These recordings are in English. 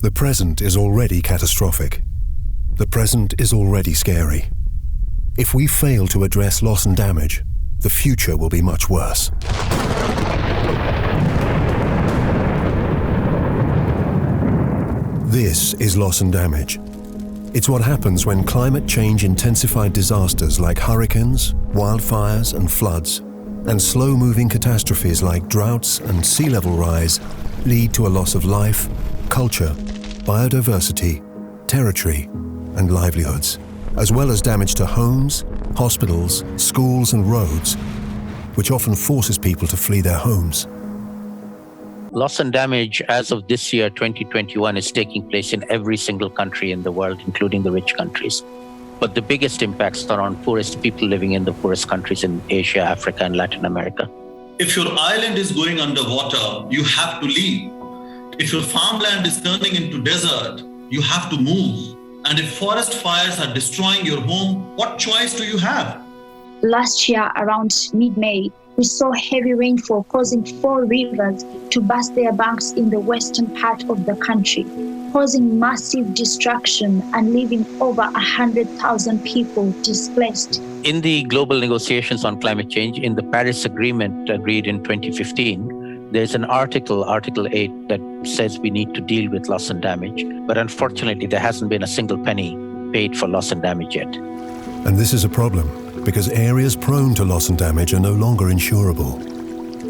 The present is already catastrophic. The present is already scary. If we fail to address loss and damage, the future will be much worse. This is loss and damage. It's what happens when climate change intensified disasters like hurricanes, wildfires and floods, and slow-moving catastrophes like droughts and sea level rise lead to a loss of life, culture, biodiversity, territory, and livelihoods, as well as damage to homes, hospitals, schools and roads, which often forces people to flee their homes. Loss and damage as of this year, 2021, is taking place in every single country in the world, including the rich countries. But the biggest impacts are on poorest people living in the poorest countries in Asia, Africa, and Latin America. If your island is going underwater, you have to leave. If your farmland is turning into desert, you have to move. And if forest fires are destroying your home, what choice do you have? Last year, around mid-May, we saw heavy rainfall causing 4 rivers to burst their banks in the western part of the country, causing massive destruction and leaving over 100,000 people displaced. In the global negotiations on climate change, in the Paris Agreement agreed in 2015, there's an Article 8, that says we need to deal with loss and damage. But unfortunately, there hasn't been a single penny paid for loss and damage yet. And this is a problem, because areas prone to loss and damage are no longer insurable.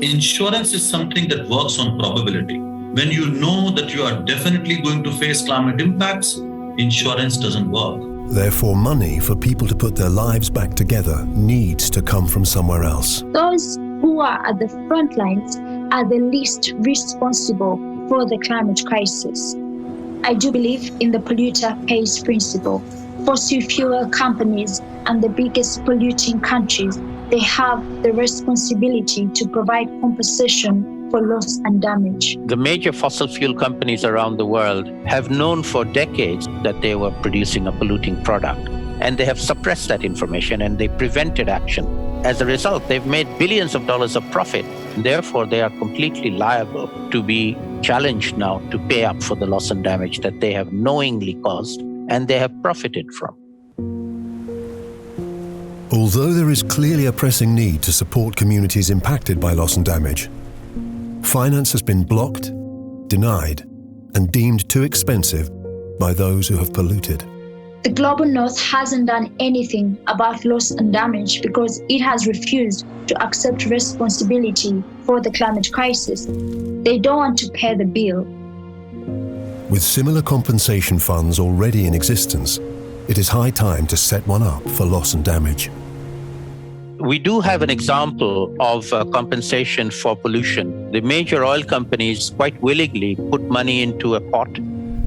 Insurance is something that works on probability. When you know that you are definitely going to face climate impacts, insurance doesn't work. Therefore, money for people to put their lives back together needs to come from somewhere else. Those who are at the front lines are the least responsible for the climate crisis. I do believe in the polluter pays principle. Fossil fuel companies and the biggest polluting countries, they have the responsibility to provide compensation for loss and damage. The major fossil fuel companies around the world have known for decades that they were producing a polluting product, and they have suppressed that information and they prevented action. As a result, they've made billions of dollars of profit. Therefore, they are completely liable to be challenged now to pay up for the loss and damage that they have knowingly caused and they have profited from. Although there is clearly a pressing need to support communities impacted by loss and damage, finance has been blocked, denied, and deemed too expensive by those who have polluted. The Global North hasn't done anything about loss and damage because it has refused to accept responsibility for the climate crisis. They don't want to pay the bill. With similar compensation funds already in existence, it is high time to set one up for loss and damage. We do have an example of compensation for pollution. The major oil companies quite willingly put money into a pot,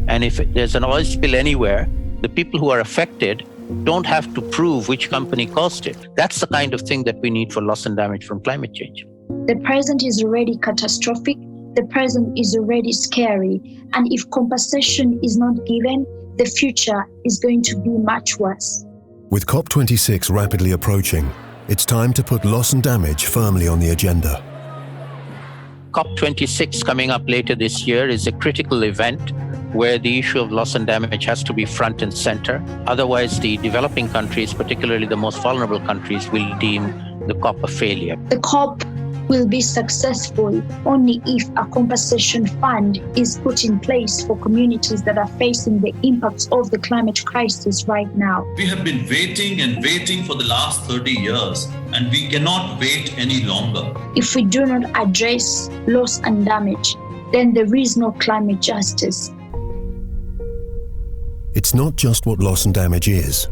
and if there's an oil spill anywhere, the people who are affected don't have to prove which company caused it. That's the kind of thing that we need for loss and damage from climate change. The present is already catastrophic. The present is already scary. And if compensation is not given, the future is going to be much worse. With COP26 rapidly approaching, it's time to put loss and damage firmly on the agenda. COP26 coming up later this year is a critical event where the issue of loss and damage has to be front and center. Otherwise, the developing countries, particularly the most vulnerable countries, will deem the COP a failure. The COP will be successful only if a compensation fund is put in place for communities that are facing the impacts of the climate crisis right now. We have been waiting and waiting for the last 30 years, and we cannot wait any longer. If we do not address loss and damage, then there is no climate justice. It's not just what loss and damage is,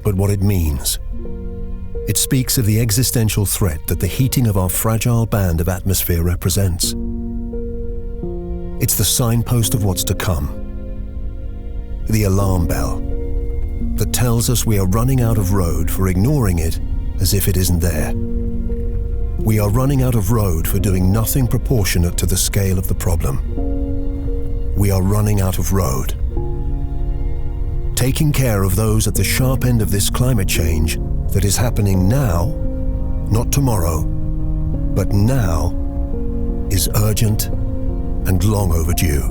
but what it means. It speaks of the existential threat that the heating of our fragile band of atmosphere represents. It's the signpost of what's to come. The alarm bell that tells us we are running out of road for ignoring it as if it isn't there. We are running out of road for doing nothing proportionate to the scale of the problem. We are running out of road. Taking care of those at the sharp end of this climate change that is happening now, not tomorrow, but now, is urgent and long overdue.